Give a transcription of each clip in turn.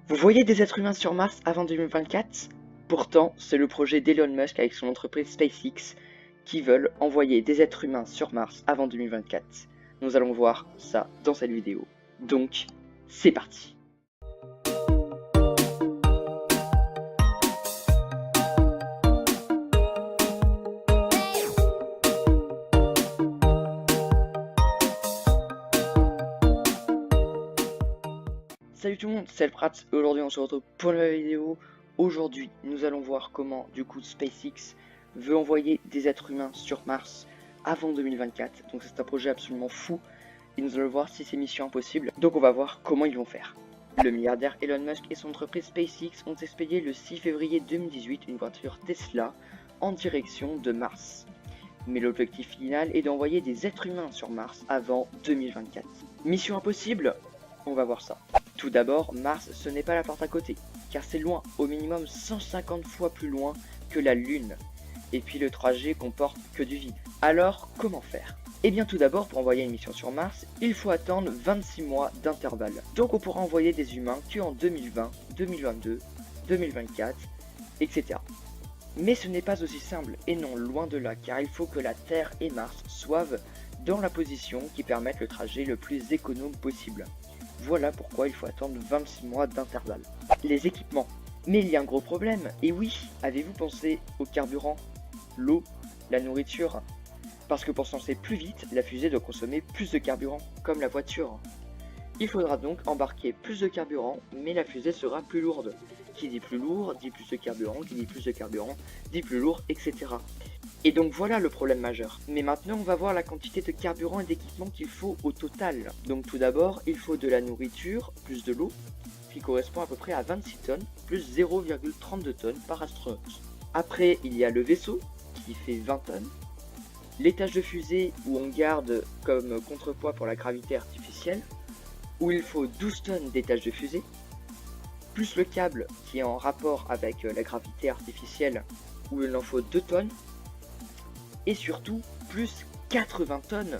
Vous voyez des êtres humains sur Mars avant 2024? Pourtant, c'est le projet d'Elon Musk avec son entreprise SpaceX qui veulent envoyer des êtres humains sur Mars avant 2024. Nous allons voir ça dans cette vidéo. Donc, c'est parti! Salut tout le monde, c'est Elprat et aujourd'hui on se retrouve pour une nouvelle vidéo. Aujourd'hui nous allons voir comment du coup SpaceX veut envoyer des êtres humains sur Mars avant 2024. Donc c'est un projet absolument fou et nous allons voir si c'est mission impossible. Donc on va voir comment ils vont faire. Le milliardaire Elon Musk et son entreprise SpaceX ont expédié le 6 février 2018 une voiture Tesla en direction de Mars. Mais l'objectif final est d'envoyer des êtres humains sur Mars avant 2024. Mission impossible? On va voir ça. Tout d'abord, Mars, ce n'est pas la porte à côté, car c'est loin, au minimum 150 fois plus loin que la Lune. Et puis le trajet comporte que du vide. Alors, comment faire? Eh bien tout d'abord, pour envoyer une mission sur Mars, il faut attendre 26 mois d'intervalle. Donc on pourra envoyer des humains qu'en 2020, 2022, 2024, etc. Mais ce n'est pas aussi simple, et non, loin de là, car il faut que la Terre et Mars soient dans la position qui permette le trajet le plus économe possible. Voilà pourquoi il faut attendre 26 mois d'intervalle. Les équipements. Mais il y a un gros problème, et oui, avez-vous pensé au carburant, l'eau, la nourriture? Parce que pour se lancer plus vite, la fusée doit consommer plus de carburant, comme la voiture. Il faudra donc embarquer plus de carburant, mais la fusée sera plus lourde. Qui dit plus lourd, dit plus de carburant, qui dit plus de carburant, dit plus lourd, etc. Et donc voilà le problème majeur. Mais maintenant on va voir la quantité de carburant et d'équipement qu'il faut au total. Donc tout d'abord il faut de la nourriture plus de l'eau qui correspond à peu près à 26 tonnes plus 0,32 tonnes par astronaute. Après il y a le vaisseau qui fait 20 tonnes. L'étage de fusée où on garde comme contrepoids pour la gravité artificielle où il faut 12 tonnes d'étage de fusée. Plus le câble qui est en rapport avec la gravité artificielle où il en faut 2 tonnes. Et surtout plus 80 tonnes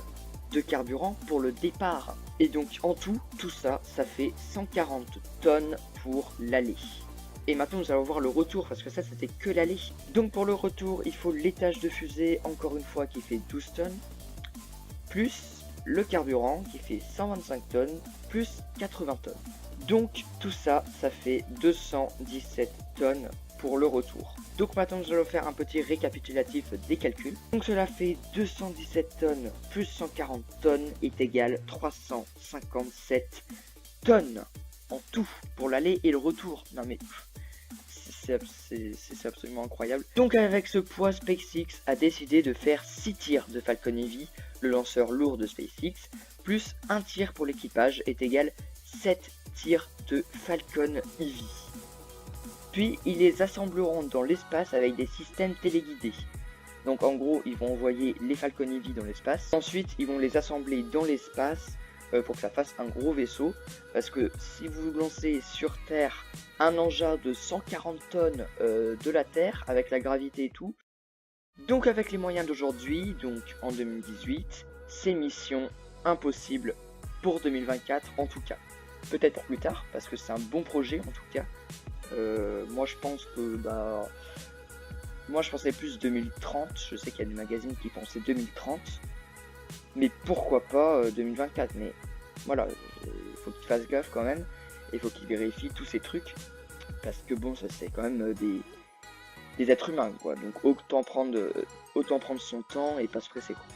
de carburant pour le départ. Et donc en tout ça, ça fait 140 tonnes pour l'aller. Et maintenant nous allons voir le retour parce que ça c'était que l'aller. Donc pour le retour il faut l'étage de fusée encore une fois qui fait 12 tonnes. Plus le carburant qui fait 125 tonnes plus 80 tonnes. Donc tout ça, ça fait 217 tonnes pour le retour. Donc maintenant nous allons faire un petit récapitulatif des calculs. Donc cela fait 217 tonnes plus 140 tonnes est égal 357 tonnes en tout pour l'aller et le retour. Non mais c'est absolument incroyable. Donc avec ce poids, SpaceX a décidé de faire 6 tirs de Falcon Heavy, le lanceur lourd de SpaceX, plus un tir pour l'équipage est égal 7 tirs de Falcon Heavy. Puis ils les assembleront dans l'espace avec des systèmes téléguidés. Donc en gros ils vont envoyer les Falcon Heavy dans l'espace. Ensuite ils vont les assembler dans l'espace pour que ça fasse un gros vaisseau. Parce que si vous lancez sur Terre un engin de 140 tonnes de la Terre avec la gravité et tout. Donc avec les moyens d'aujourd'hui, donc en 2018, c'est mission impossible pour 2024 en tout cas. Peut-être plus tard parce que c'est un bon projet en tout cas. Moi je pense que moi je pensais plus 2030, je sais qu'il y a des magazines qui pensaient 2030, mais pourquoi pas 2024, mais voilà, il faut qu'ils fassent gaffe quand même, et il faut qu'ils vérifient tous ces trucs, parce que bon ça c'est quand même des êtres humains quoi, donc autant prendre son temps et pas se presser quoi.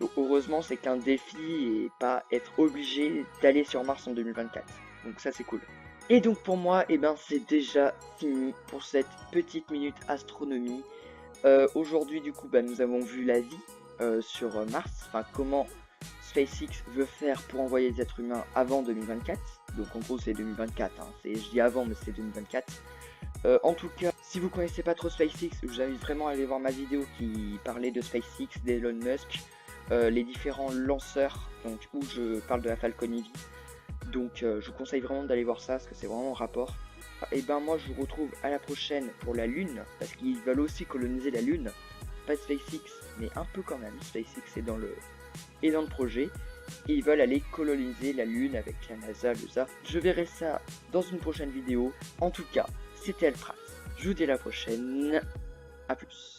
Donc heureusement c'est qu'un défi et pas être obligé d'aller sur Mars en 2024, donc ça c'est cool. Et donc pour moi, c'est déjà fini pour cette petite minute astronomie. Aujourd'hui du coup, nous avons vu la vie sur Mars, enfin comment SpaceX veut faire pour envoyer des êtres humains avant 2024. Donc en gros c'est 2024, hein. Je dis avant mais c'est 2024. En tout cas, si vous connaissez pas trop SpaceX, je vous invite vraiment à aller voir ma vidéo qui parlait de SpaceX, d'Elon Musk, les différents lanceurs, donc où je parle de la Falcon Heavy. Donc je vous conseille vraiment d'aller voir ça parce que c'est vraiment en rapport. Et moi je vous retrouve à la prochaine pour la Lune parce qu'ils veulent aussi coloniser la Lune. Pas SpaceX mais un peu quand même. SpaceX est dans le projet. et ils veulent aller coloniser la Lune avec la NASA, l'ESA. Je verrai ça dans une prochaine vidéo. En tout cas, c'était Elfrat. Je vous dis à la prochaine. A plus.